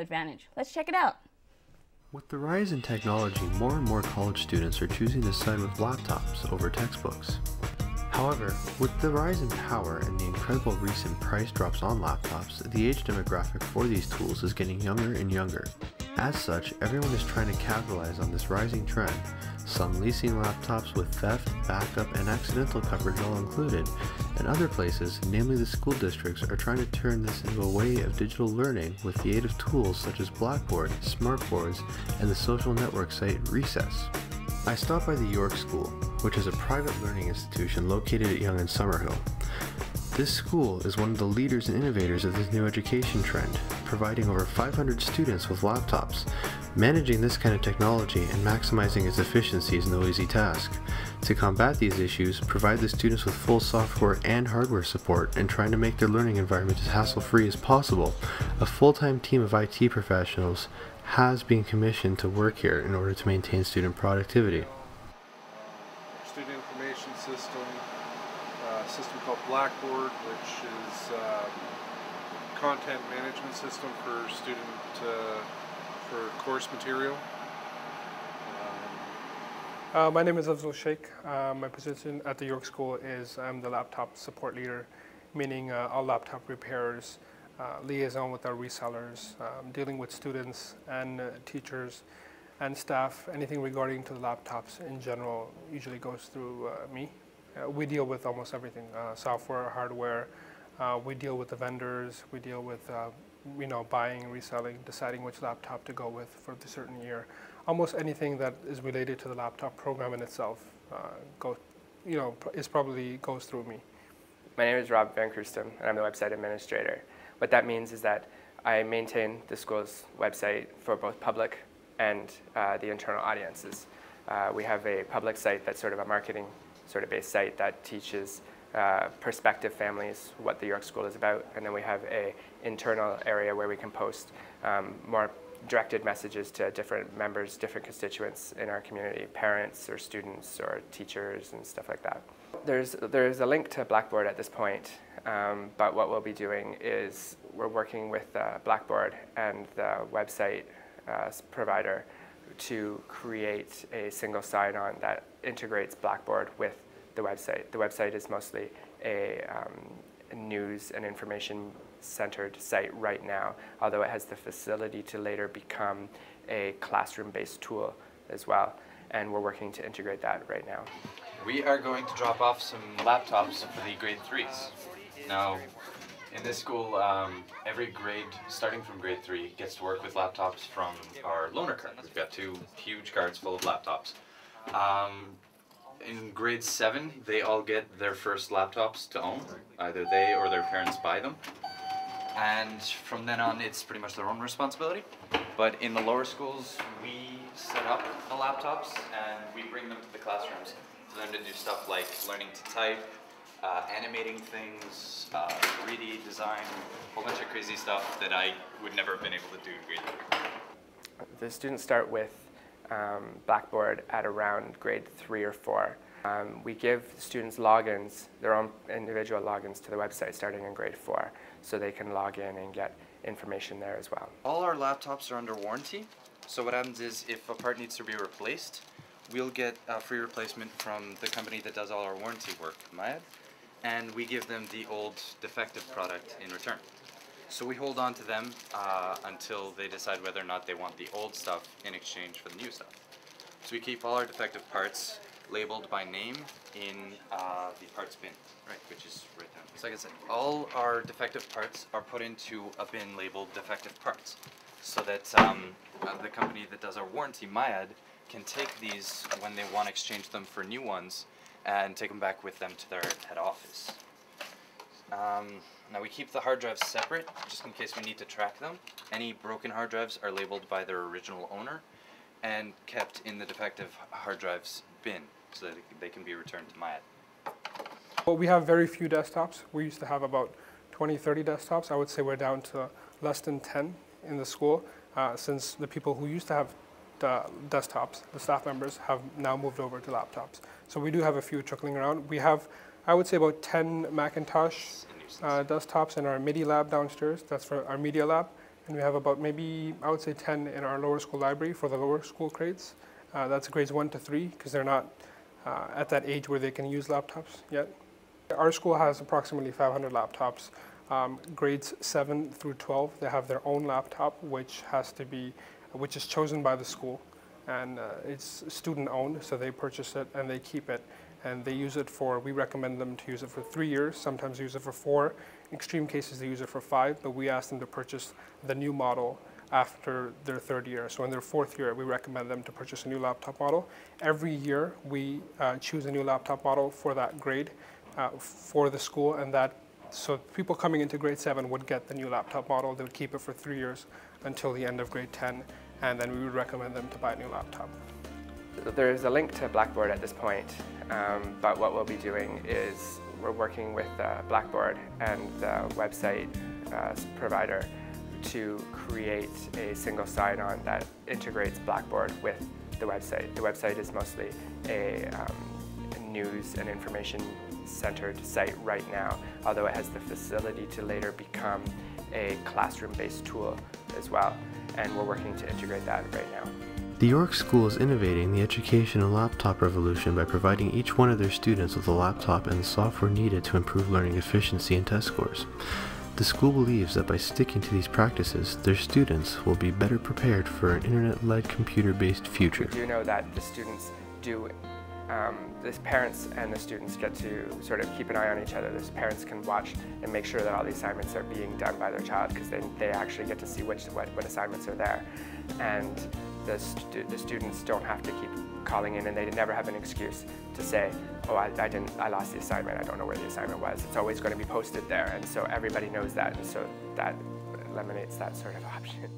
advantage. Let's check it out. With the rise in technology, more and more college students are choosing to side with laptops over textbooks. However, with the rise in power and the incredible recent price drops on laptops, the age demographic for these tools is getting younger and younger. As such, everyone is trying to capitalize on this rising trend, some leasing laptops with theft, backup, and accidental coverage all included, and other places, namely the school districts, are trying to turn this into a way of digital learning with the aid of tools such as Blackboard, smartboards, and the social network site Recess. I stopped by the York School, which is a private learning institution located at Yonge and Summerhill. This school is one of the leaders and innovators of this new education trend, providing over 500 students with laptops. Managing this kind of technology and maximizing its efficiency is no easy task. To combat these issues, provide the students with full software and hardware support, and trying to make their learning environment as hassle-free as possible, a full-time team of IT professionals has been commissioned to work here in order to maintain student productivity. Student information system, a system called Blackboard, which is a content management system for for course material. My name is Afzal Sheikh. My position at the York School is I'm the laptop support leader, meaning all laptop repairers, liaison with our resellers, dealing with students and teachers and staff. Anything regarding to the laptops in general usually goes through me. We deal with almost everything, software, hardware. We deal with the vendors. We deal with buying, reselling, deciding which laptop to go with for the certain year. Almost anything that is related to the laptop program in itself goes through me. My name is Rob Van Krusten, and I'm the website administrator. What that means is that I maintain the school's website for both public and the internal audiences. We have a public site that's sort of a marketing sort of based site that teaches prospective families what the York School is about, and then we have a internal area where we can post more directed messages to different members, different constituents in our community, parents or students or teachers and stuff like that. There's a link to Blackboard at this point, but what we'll be doing is we're working with Blackboard and the website provider to create a single sign-on that integrates Blackboard with the website. The website is mostly a news and information centered site right now, although it has the facility to later become a classroom-based tool as well, and we're working to integrate that right now. We are going to drop off some laptops for the grade 3s. Now, in this school, every grade, starting from grade 3, gets to work with laptops from our loaner cart. We've got 2 huge carts full of laptops. In grade 7, they all get their first laptops to own. Either they or their parents buy them. And from then on, it's pretty much their own responsibility. But in the lower schools, we set up the laptops and we bring them to the classrooms for them to do stuff like learning to type, animating things, 3D design, a whole bunch of crazy stuff that I would never have been able to do in grade 3. The students start with Blackboard at around grade 3 or 4. We give students logins, their own individual logins to the website starting in grade 4, so they can log in and get information there as well. All our laptops are under warranty, so what happens is if a part needs to be replaced, we'll get a free replacement from the company that does all our warranty work, Mayad, and we give them the old defective product in return. So we hold on to them until they decide whether or not they want the old stuff in exchange for the new stuff. So we keep all our defective parts labeled by name in the parts bin, right, which is right down. So like I said, all our defective parts are put into a bin labeled defective parts, so that the company that does our warranty, Mayad, can take these when they want to exchange them for new ones and take them back with them to their head office. Now we keep the hard drives separate, just in case we need to track them. Any broken hard drives are labeled by their original owner and kept in the defective hard drives bin, so that they can be returned to Mayad. Well, we have very few desktops. We used to have about 20, 30 desktops. I would say we're down to less than 10 in the school, since the people who used to have the desktops, the staff members, have now moved over to laptops. So we do have a few trickling around. We have, I would say, about 10 Macintosh desktops in our MIDI lab downstairs. That's for our media lab. And we have about maybe, I would say 10 in our lower school library for the lower school grades. That's grades 1 to 3 because they're not at that age where they can use laptops yet. Our school has approximately 500 laptops. Grades 7 through 12, they have their own laptop, which is chosen by the school, and it's student owned, so they purchase it and they keep it, and they use it for, we recommend them to use it for 3 years, sometimes use it for 4. In extreme cases, they use it for 5, but we ask them to purchase the new model after their 3rd year. So in their 4th year, we recommend them to purchase a new laptop model. Every year, we choose a new laptop model for that grade for the school, and so people coming into grade 7 would get the new laptop model. They would keep it for 3 years until the end of grade 10, and then we would recommend them to buy a new laptop. There's a link to Blackboard at this point, but what we'll be doing is we're working with Blackboard and the website provider to create a single sign-on that integrates Blackboard with the website. The website is mostly a news and information-centered site right now, although it has the facility to later become a classroom-based tool as well, and we're working to integrate that right now. The York School is innovating the education and laptop revolution by providing each one of their students with a laptop and the software needed to improve learning efficiency and test scores. The school believes that by sticking to these practices, their students will be better prepared for an internet-led computer-based future. We do know that the students the parents and the students get to sort of keep an eye on each other. The parents can watch and make sure that all the assignments are being done by their child, because they actually get to see what assignments are there. And the students don't have to keep calling in, and they never have an excuse to say, oh, I lost the assignment, I don't know where the assignment was. It's always going to be posted there, and so everybody knows that, and so that eliminates that sort of option.